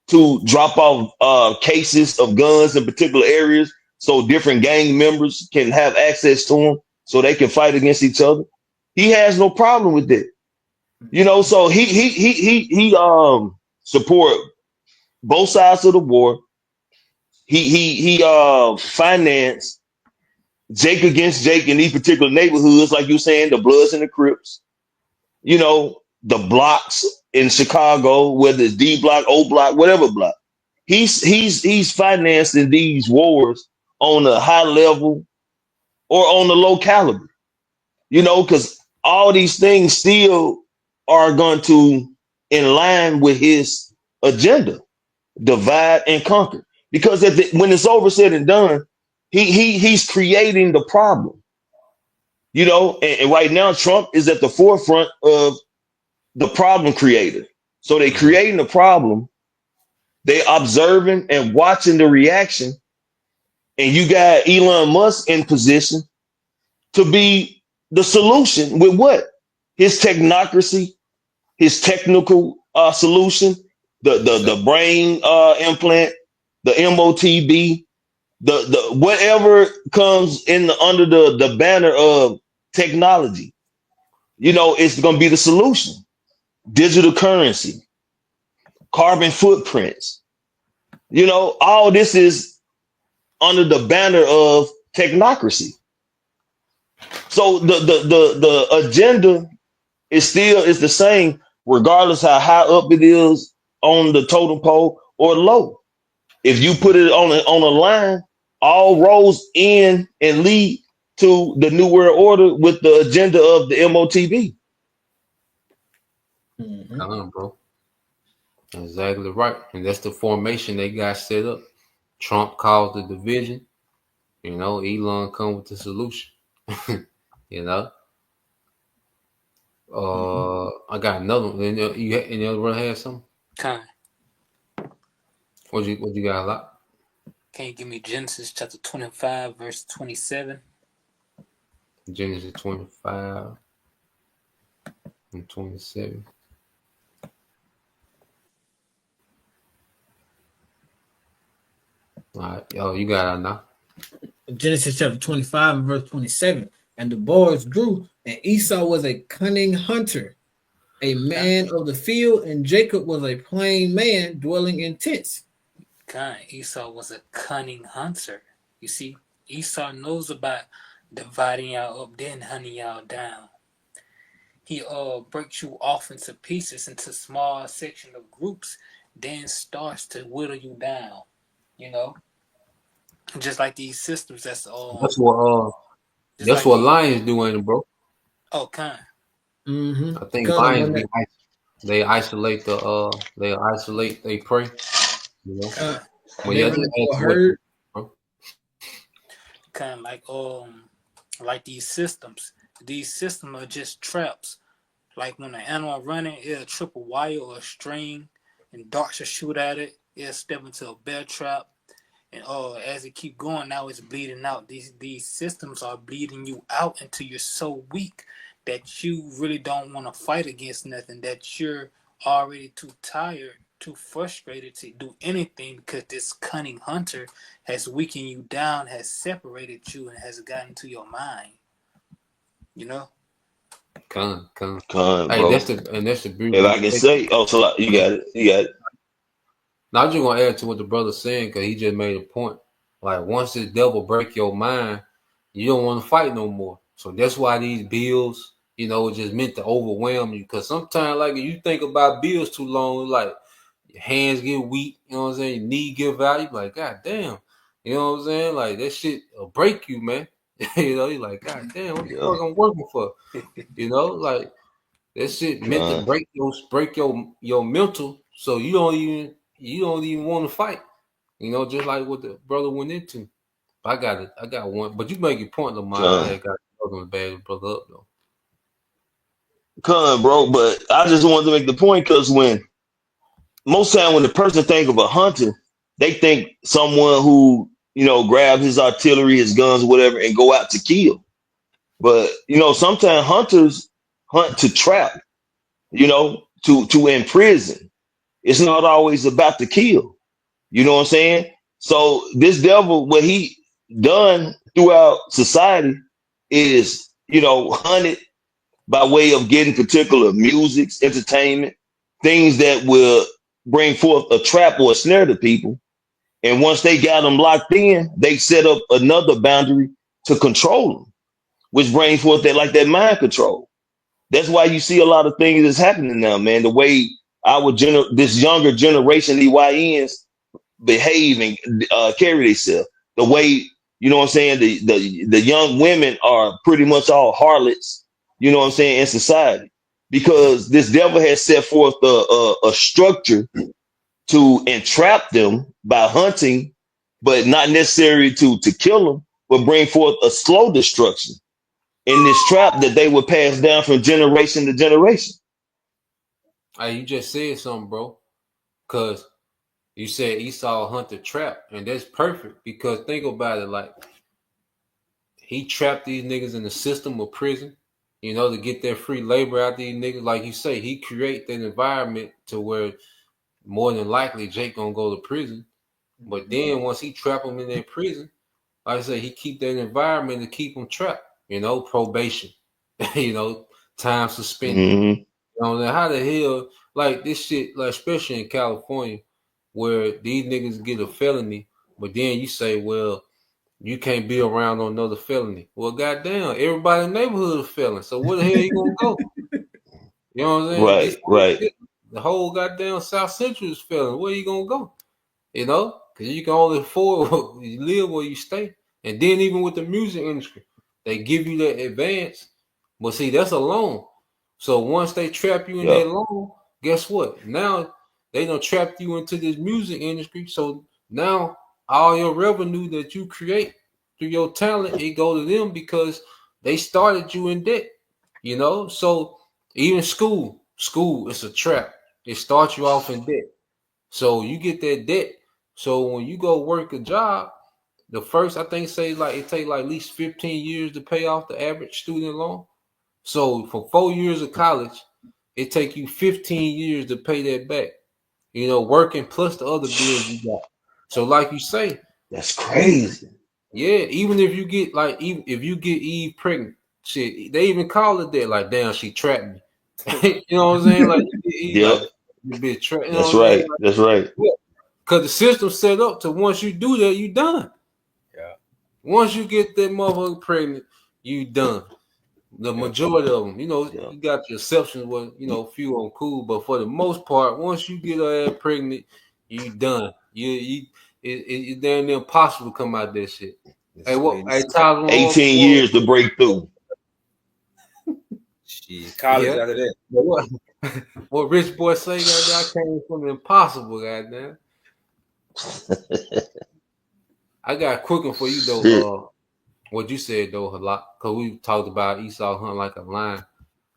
to drop off cases of guns in particular areas so different gang members can have access to them so they can fight against each other. He has no problem with that. You know, so he support both sides of the war. He financed Jake against Jake in these particular neighborhoods, like you were saying, the Bloods and the Crips. You know, the blocks in Chicago, whether it's D block, O block, whatever block. He's financing these wars on a high level or on a low caliber. You know, because all these things still are going to in line with his agenda, divide and conquer. Because when it's over, said and done, he's creating the problem. You know, and right now Trump is at the forefront of the problem creator. So they creating the problem, they observing and watching the reaction, and you got Elon Musk in position to be the solution with what? His technocracy, his technical solution, the brain implant, the MOTB, the whatever comes in under the banner of technology. You know, it's going to be the solution. Digital currency, carbon footprints. You know, all this is under the banner of technocracy. So the agenda is the same, regardless how high up it is on the totem pole or low. If you put it on a line, all roads in and lead to the New World Order with the agenda of the MOTB. Bro. Exactly right. And that's the formation they got set up. Trump caused the division. You know, Elon come with the solution. You know. I got another one. Any other brother have something? Kind. What you got a lot? Can you give me Genesis chapter 25, verse 27? Genesis 25 and 27. All right, yo, you got it now. Genesis chapter 25 and verse 27. And the boys grew, and Esau was a cunning hunter, a man of the field, and Jacob was a plain man dwelling in tents. Kind. Esau was a cunning hunter. You see, Esau knows about dividing y'all up, then hunting y'all down. He breaks you off into pieces, into small section of groups, then starts to whittle you down. You know, just like these systems. That's what like lions do, ain't it, bro? Oh, kind. Mm-hmm. I think lions they isolate they prey. You know, herd. Kind of like these systems. These systems are just traps. Like when an animal running, it'll trip a wire or a string, and darts will shoot at it. It'll step into a bear trap, and as it keep going, now it's bleeding out. These systems are bleeding you out until you're so weak that you really don't want to fight against nothing. That you're already too tired, too frustrated to do anything because this cunning hunter has weakened you down, has separated you, and has gotten to your mind. You know. Con, hey, bro. That's the beauty. If I can say, so you got it. Now I'm just gonna add to what the brother's saying because he just made a point. Like once the devil break your mind, you don't want to fight no more. So that's why these bills, you know, just meant to overwhelm you. Because sometimes, like if you think about bills too long, like your hands get weak. You know what I'm saying? Your knee give out. You like, God damn. You know what I'm saying? Like that shit will break you, man. You know, you're like, God damn, what the fuck I'm working for? You know, like that shit meant to break your mental, so you don't even you don't even want to fight. You know, just like what the brother went into. I got one. But you make your point, Lamar. I Con, had got the bad brother up though. con, bro. But I just wanted to make the point because when most time when the person think of a hunter, they think someone who grab his artillery, his guns, whatever, and go out to kill. But sometimes hunters hunt to trap. To imprison. It's not always about to kill. You know what I'm saying? So this devil, what he done throughout society is, hunted by way of getting particular music, entertainment, things that will bring forth a trap or a snare to people. And once they got them locked in, they set up another boundary to control them, which brings forth that mind control. That's why you see a lot of things that's happening now, man. The way this younger generation, EYNs, behave and carry themselves. The way, you know what I'm saying, the young women are pretty much all harlots, you know what I'm saying, in society. Because this devil has set forth a structure to entrap them by hunting, but not necessarily to kill them, but bring forth a slow destruction in this trap that they would pass down from generation to generation. Hey, you just said something, bro. Cause you said Esau hunt the trap, and that's perfect because think about it, like he trapped these niggas in the system of prison, to get their free labor out these niggas. Like you say, he create that environment to where more than likely Jake gonna go to prison. But then once he trap them in that prison, like I say, he keep that environment to keep them trapped. Probation, time suspended. Mm-hmm. How the hell, like this shit, like especially in California, where these niggas get a felony, but then you say, well, you can't be around on another felony. Well, goddamn, everybody in the neighborhood is felon. So where the hell you gonna go? You know what I'm saying? Right, right. The whole goddamn South Central is felon. Where you gonna go? Because you can only afford you live where you stay. And then even with the music industry, they give you that advance. But see, that's a loan. So once they trap you in that loan, guess what? Now they done trapped you into this music industry. So now all your revenue that you create through your talent, it go to them because they started you in debt. So even school, it's a trap. It starts you off in debt. So you get that debt. So when you go work a job, the first I think say like it take like at least 15 years to pay off the average student loan. So for 4 years of college, it take you 15 years to pay that back. Working plus the other bills you got. So like you say, that's crazy. Yeah, even if you get if you get Eve pregnant, shit, they even call it that. Like, damn, she trapped me. You know what I'm saying? Like, yep. Like, you be trapped. That's right. Like, that's right. Because the system's set up to once you do that, you done. Yeah. Once you get that motherfucker pregnant, you done. The majority of them, you got your exceptions where, few on cool, but for the most part, once you get her ass pregnant, you done. It's damn near impossible to come out that shit. Hey, what? Hey, Tyler, 18 years to break through. Shit, college out of that. What Rich Boy say, goddamn, I came from the impossible, goddamn. I got a quick one for you though. What you said though, a lot, because we talked about Esau hunting like a lion.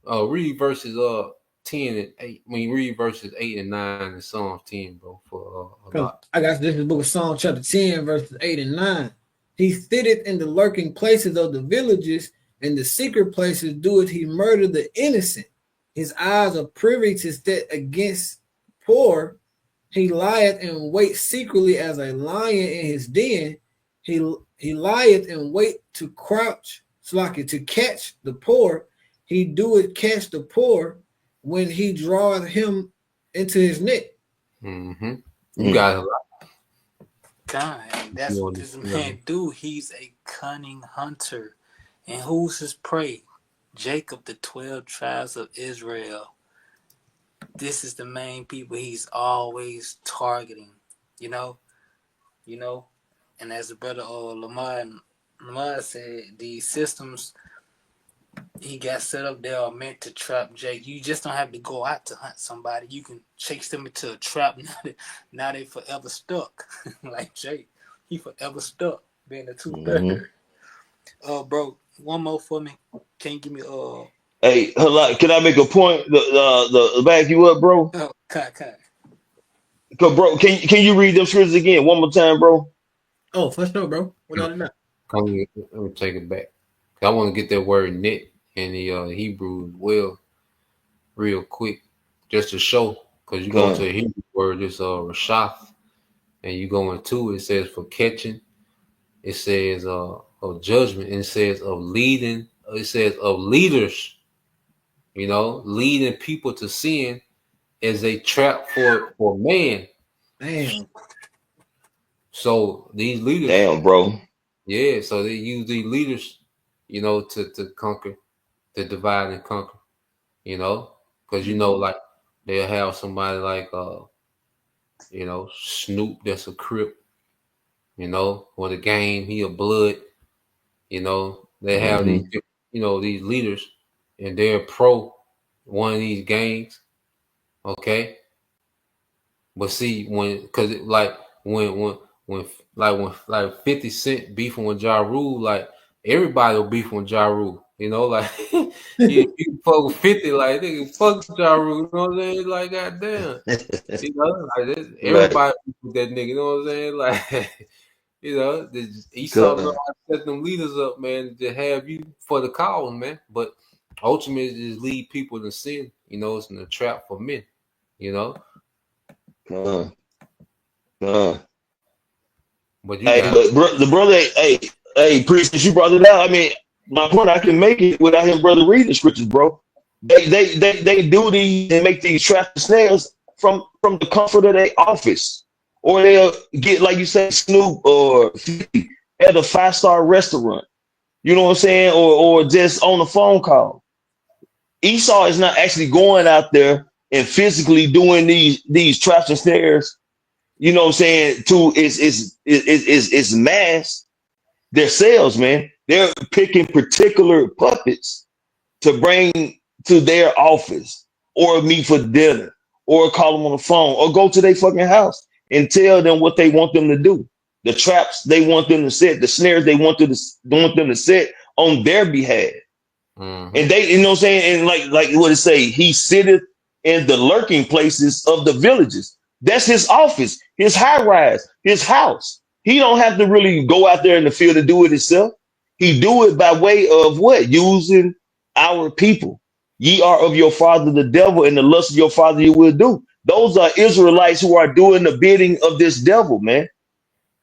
Read verses 10 and 8. I mean, read verses 8 and 9 in Psalms 10, bro. For a lot. I got this in the book of Psalms chapter 10, verses 8 and 9. He sitteth in the lurking places of the villages, in the secret places doeth he murder the innocent. His eyes are privy to set against poor. He lieth in wait secretly as a lion in his den. He lieth in wait to crouch, to catch the poor. He doeth catch the poor when he draweth him into his net. Mm-hmm. You got a lot. God, that's what this man do. He's a cunning hunter. And who's his prey? Jacob, the 12 tribes of Israel. This is the main people he's always targeting, And as the brother Lamar said, these systems, he got set up. They are meant to trap Jake. You just don't have to go out to hunt somebody. You can chase them into a trap. Now they forever stuck. Like Jake, he forever stuck being a 2-3rd. Bro, one more for me. Can you give me Hey, can I make a point? The back you up, bro. Kai. Cause bro, can you read them scriptures again one more time, bro? Oh, for sure, bro. Without a doubt. Let me take it back. I want to get that word net in the Hebrew as well, real quick, just to show. Because you go to a Hebrew word, it's Rashath, and you go into it says for catching, it says of judgment, and it says of leading, it says of leaders. You know, leading people to sin as a trap for man. Damn. So these leaders, Damn, bro. Yeah, so they use these leaders, you know, to conquer, to divide and conquer, you know, because you know, like they'll have somebody like you know, Snoop that's a Crip, you know, or the Game, he a Blood, you know, they have these, you know, these leaders, and they're pro one of these gangs, okay. But see, when 50 Cent beefing with Ja Rule, like everybody will beef with Ja Rule, you know, like you fuck with 50, like nigga, fuck Ja Rule, you know what I'm saying? Like goddamn, you know, like this, everybody beef with that nigga, you know what I'm saying? Like, you know, Esau know how to set them leaders up, man, to have you for the cause, man. But ultimately, just lead people to sin, you know, it's a trap for men, you know. But the brother, hey, priest, since you brought it out, I mean, my point, I can make it without him, brother, reading the scriptures, bro. They do these and make these traps and snares from the comfort of their office, or they'll get, like you say, Snoop or 50 at a 5-star restaurant. You know what I'm saying, or just on a phone call. Esau is not actually going out there and physically doing these traps and snares. You know what I'm saying? To is mass their sales, man. They're picking particular puppets to bring to their office, or meet for dinner, or call them on the phone, or go to their fucking house and tell them what they want them to do. The traps they want them to set, the snares they want them to set on their behalf. And they, you know what I'm saying? And like what it say, he sitteth in the lurking places of the villages. That's his office, his high rise, his house. He don't have to really go out there in the field to do it himself. He do it by way of what? Using our people. Ye are of your father the devil, and the lust of your father you will do. Those are Israelites who are doing the bidding of this devil, man.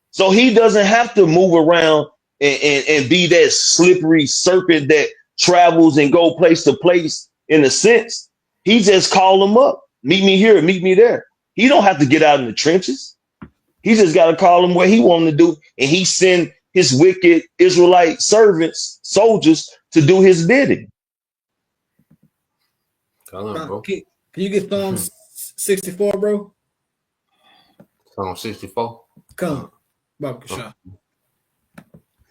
So he doesn't have to move around and be that slippery serpent that travels and go place to place in a sense. He just call them up. Meet me here, meet me there. He don't have to get out in the trenches. He just got to call them where he want to do. And he send his wicked Israelite servants, soldiers, to do his bidding. Come on, bro. Can you get Psalm 64, bro? Psalm 64? Come, Bob Kasha.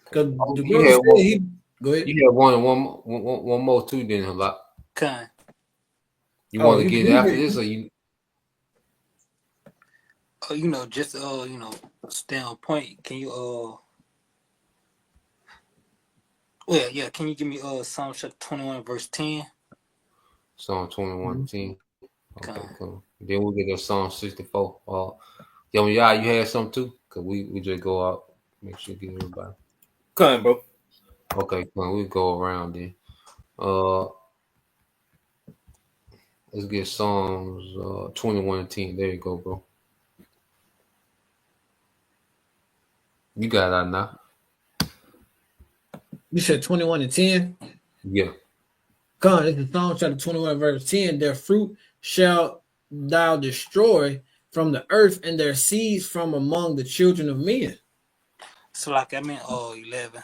Because the go ahead. You have one more too, then Halak. Okay. You want to get after this, or you? You know, just you know, stay on point. Can you well, yeah, can you give me Psalm chapter 21 verse 10? Psalm 21:10. Okay, cool. Then we'll get that Psalm 64. Yo, you had some too? Cause we just go out, make sure you get everybody. Come on, bro. Okay, cool. We go around then. Let's get Psalms 21:10. There you go, bro. You got that now. You said 21:10? Yeah. Come, this is Psalm chapter 21, verse 10. Their fruit shall thou destroy from the earth, and their seeds from among the children of men. So like I mean 11.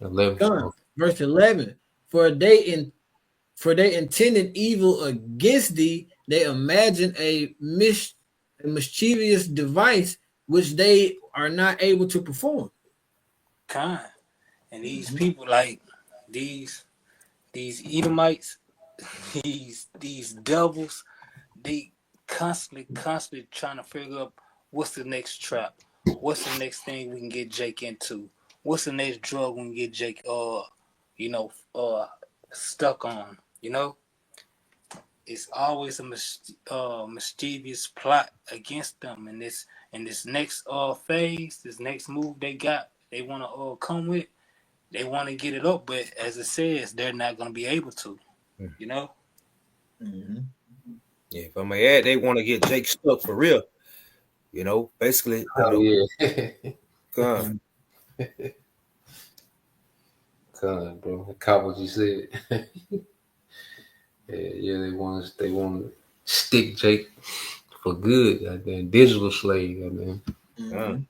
11. Come, verse 11. For they intended evil against thee, they imagine a mischievous device which they are not able to perform. And these people, like these these Edomites, these devils, they constantly trying to figure out what's the next trap, what's the next thing we can get Jake into, what's the next drug we can get Jake stuck on. It's always a mischievous plot against them, and this next phase, this next move they want to come with. They want to get it up, but as it says, they're not going to be able to. Mhm. Yeah, if I may add, they want to get Jake stuck for real. Basically. Oh yeah. God. Con, bro. Caught what you said. yeah, they want to stick Jake for good. Goddamn digital slave. Goddamn. Mhm.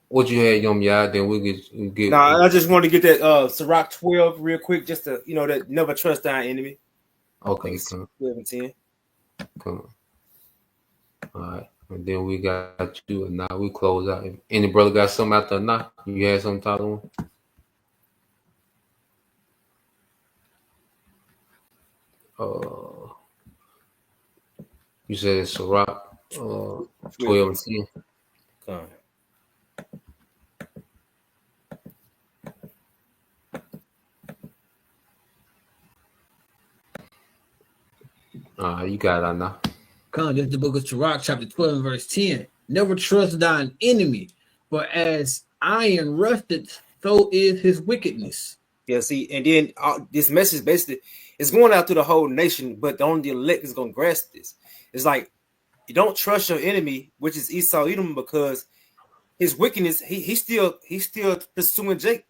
What you had, Yom Yah? Then we get. Nah, I just want to get that Sirach 12 real quick, just to that never trust thy enemy. Okay, 12 and 10. Come on. All right. And then we got you, and now we close out. If any brother got something after now, you had something to talk on? You said it's Sirach 12 and 10. Come You got it now. Come, this is the book of Sirach, chapter 12, and verse 10. Never trust thine enemy, for as iron rusted, so is his wickedness. Yeah, see, and then this message basically is going out to the whole nation, but only the elect is going to grasp this. It's like, you don't trust your enemy, which is Esau Edom, because his wickedness, he's still pursuing Jake.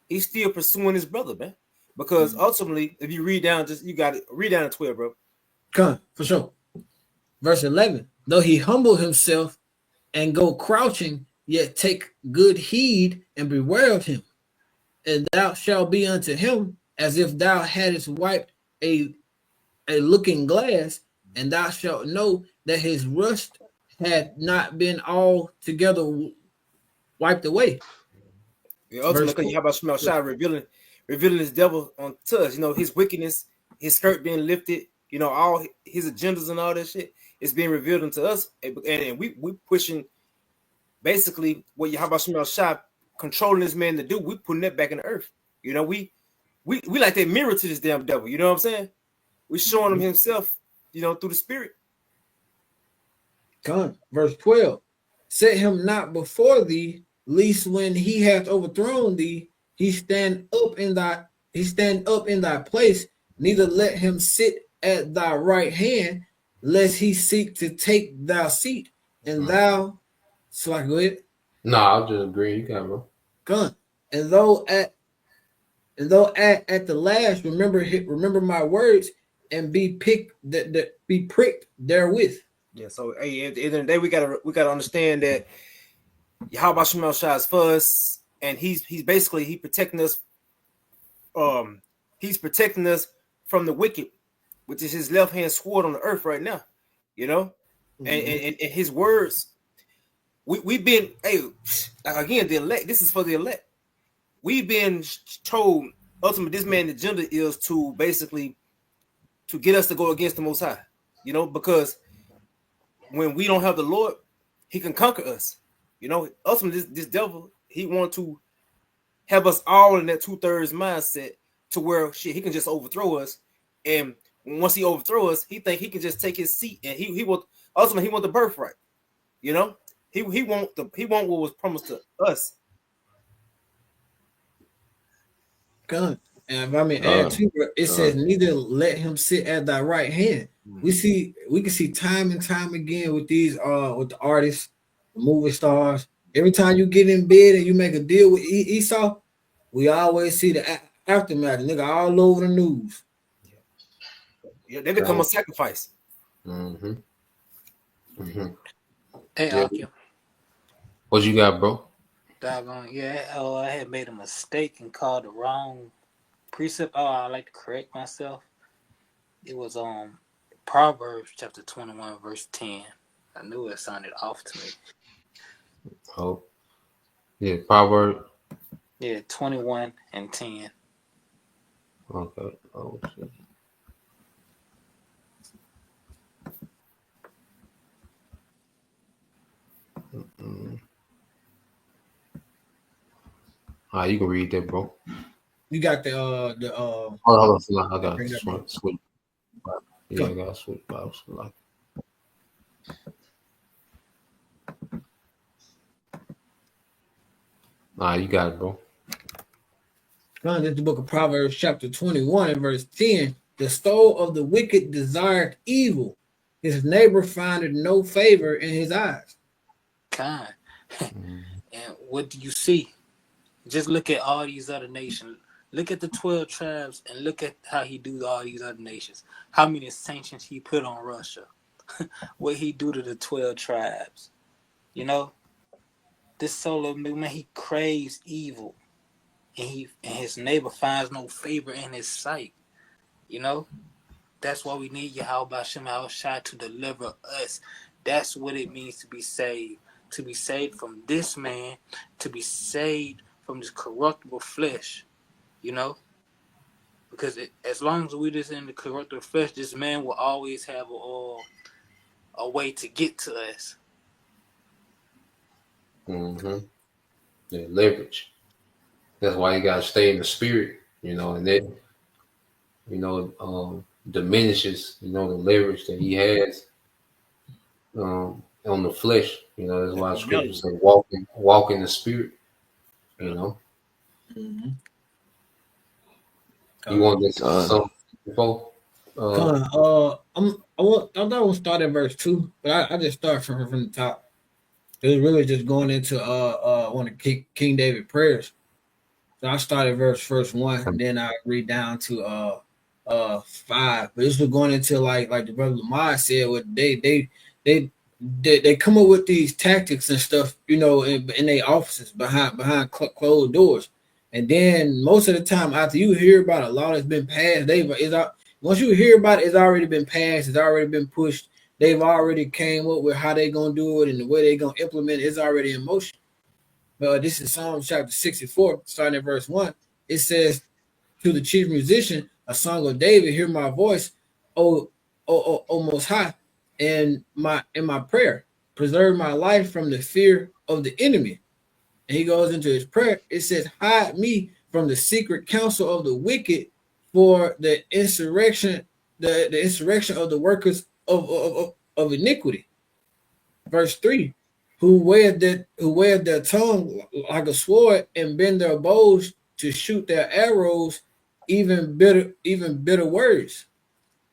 He's still pursuing his brother, man. Because ultimately, if you read down, you got to read down to 12, bro. Come, for sure. Verse 11. Though he humble himself and go crouching, yet take good heed and beware of him. And thou shalt be unto him as if thou hadst wiped a looking glass, and thou shalt know that his rust had not been altogether wiped away. Yeah, ultimately, how about Shmuel Shai revealing his devil unto us? His wickedness, his skirt being lifted, all his agendas and all that shit is being revealed unto us, and we pushing basically what how about Shmuel Shai controlling this man to do. We putting that back in the earth. We like that mirror to this damn devil. You know what I'm saying? We showing him himself, through the spirit. Come, verse 12. Set him not before thee, lest when he hath overthrown thee, he stand up in thy place. Neither let him sit at thy right hand, lest he seek to take thy seat, and thou. So I go ahead. No, I'll just agree. You got it, bro. Come, and though at the last, remember my words, and be pricked therewith. Yeah. So hey, at the end of the day, we gotta understand that Yahweh Shemel Shai is for us, and he's basically protecting us. He's protecting us from the wicked, which is his left hand sword on the earth right now. And his words. We've been again the elect. This is for the elect. We've been told ultimately this man's agenda is to basically to get us to go against the Most High. Because when we don't have the Lord, he can conquer us. Ultimately this devil, he wants to have us all in that 2/3 mindset to where he can just overthrow us. And once he overthrow us, he think he can just take his seat, and he will ultimately he want the birthright. He want what was promised to us. God. And if I may add to it, says neither let him sit at thy right hand. We can see time and time again with these with the artists, the movie stars. Every time you get in bed and you make a deal with Esau, we always see the aftermath. Nigga all over the news. Yeah, they become a sacrifice. Mm-hmm. Mm-hmm. Hey, Akim. What you got, bro? Doggone, yeah. I had made a mistake and called the wrong precept. I like to correct myself. It was Proverbs chapter 21, verse 10. I knew it sounded off to me. Oh, yeah, Proverbs Yeah, 21 and 10. Okay. Oh, shit. All right, you can read that, bro. You got Hold on, I got bring to that bro. switch. Yeah, I got to switch Bibles. Like, all right, you got it, bro. This is the book of Proverbs, chapter 21, and verse 10. The soul of the wicked desireth evil. His neighbor findeth no favor in his eyes. Kind. And what do you see? Just look at all these other nations. Look at the 12 tribes and look at how he do all these other nations. How many sanctions he put on Russia. What he do to the 12 tribes. You know? This soul of man, he craves evil. And his neighbor finds no favor in his sight. You know? That's why we need Yahweh Shem Shai to deliver us. That's what it means to be saved. To be saved from this man, to be saved from this corruptible flesh, you know? Because as long as we're just in the corruptible flesh, this man will always have a way to get to us. Mm-hmm. Yeah, leverage. That's why you gotta stay in the spirit, you know, and that, you know, diminishes, you know, the leverage that he has on the flesh. You know, that's why scripture says walk in the spirit, you know. Mm-hmm. You want this something before? I thought I would start at verse 2, but I just start from the top. It was really just going into one of King David prayers. So I started verse 1, then I read down to 5. But this was going into like the brother Lamar said, what they come up with these tactics and stuff, you know, in their offices behind closed doors. And then most of the time, after you hear about a law that's been passed, once you hear about it, it's already been passed, it's already been pushed. They've already came up with how they're gonna do it and the way they're gonna implement it is already in motion. This is Psalm chapter 64, starting at verse 1. It says, to the chief musician, a song of David, hear my voice, O Most High, in my prayer. Preserve my life from the fear of the enemy. And he goes into his prayer. It says, hide me from the secret counsel of the wicked, for the insurrection, the insurrection of the workers of iniquity. Verse 3. Who wear their tongue like a sword and bend their bows to shoot their arrows, even bitter words.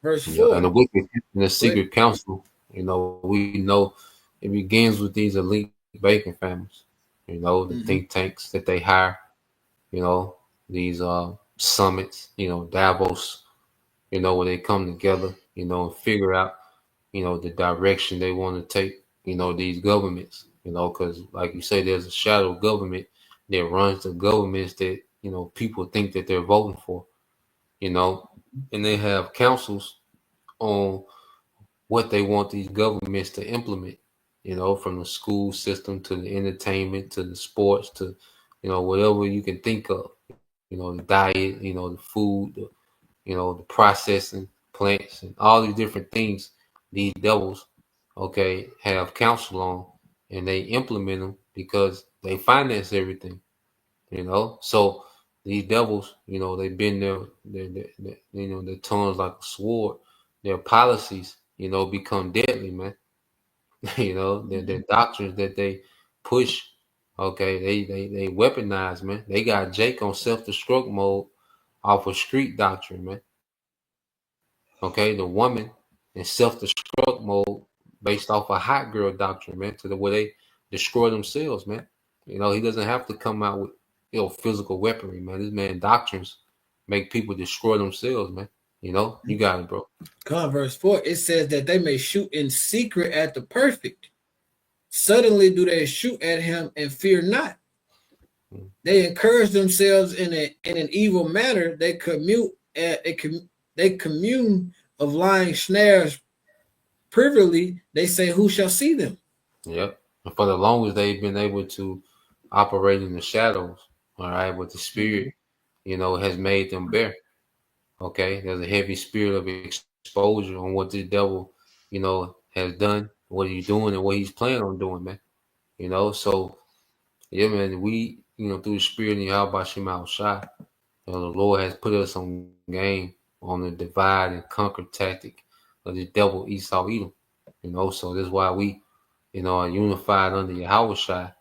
Verse 4. And the wicked in the secret council, you know, we know it begins with these elite banking families, you know, the think tanks that they hire, you know, these summits, you know, Davos, you know, where they come together, you know, and figure out, you know, the direction they want to take, you know, these governments, you know, because like you say, there's a shadow government that runs the governments that, you know, people think that they're voting for, you know, and they have councils on what they want these governments to implement, you know, from the school system to the entertainment to the sports to, you know, whatever you can think of, you know, the diet, you know, the food, you know, the processing plants and all these different things these devils, okay, have counsel on, and they implement them because they finance everything, you know. So these devils, you know, they bend their you know, their tongues like a sword. Their policies, you know, become deadly, man. You know, their doctrines that they push, okay, they weaponize, man. They got Jake on self-destruct mode off of street doctrine, man. Okay, the woman in self-destruct mode based off a hot girl doctrine, man, to the way they destroy themselves, man. You know, he doesn't have to come out with, you know, physical weaponry, man. This man doctrines make people destroy themselves, man. You know, you got it, bro. Verse 4, it says that they may shoot in secret at the perfect. Suddenly do they shoot at him and fear not. They encourage themselves in an evil manner. They commune of lying snares privily. They say, who shall see them? Yep. And for the longest they've been able to operate in the shadows, All right, but the spirit, has made them bear. Okay, there's a heavy spirit of exposure on what the devil, has done, what he's doing, and what he's planning on doing, man. So yeah, man, we, through the spirit of Yahweh Shema Shai, the Lord has put us on game on the divide and conquer tactic of the devil Esau Edom. So that's why we, are unified under Yahweh Shai.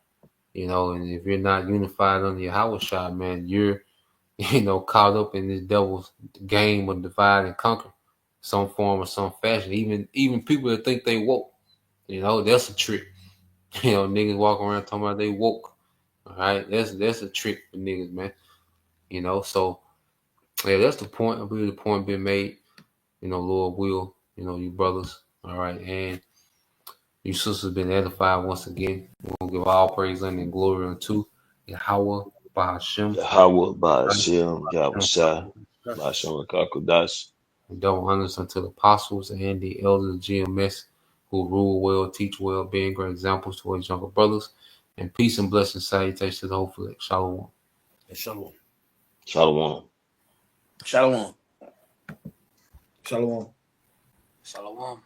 And if you're not unified under Yahweh Shai, man, you're caught up in this devil's game of divide and conquer, some form or some fashion. Even people that think they woke, that's a trick. Niggas walking around talking about they woke. All right, that's a trick for niggas, man. So yeah, that's the point. I believe the point been made. Lord will, you brothers, all right, and you sisters been edified once again. We'll give all praise and glory unto Yahweh Bahashem. Yahweh Ba'ashem, Yahweh Shai, Ba'ashem Rakakudas. Double honors unto the apostles and the elders of GMS who rule well, teach well, being great examples to his younger brothers. And peace and blessing salutations to the whole flesh. Shalom. Shalom. Shalom. Shalom. Shalom. Shalom.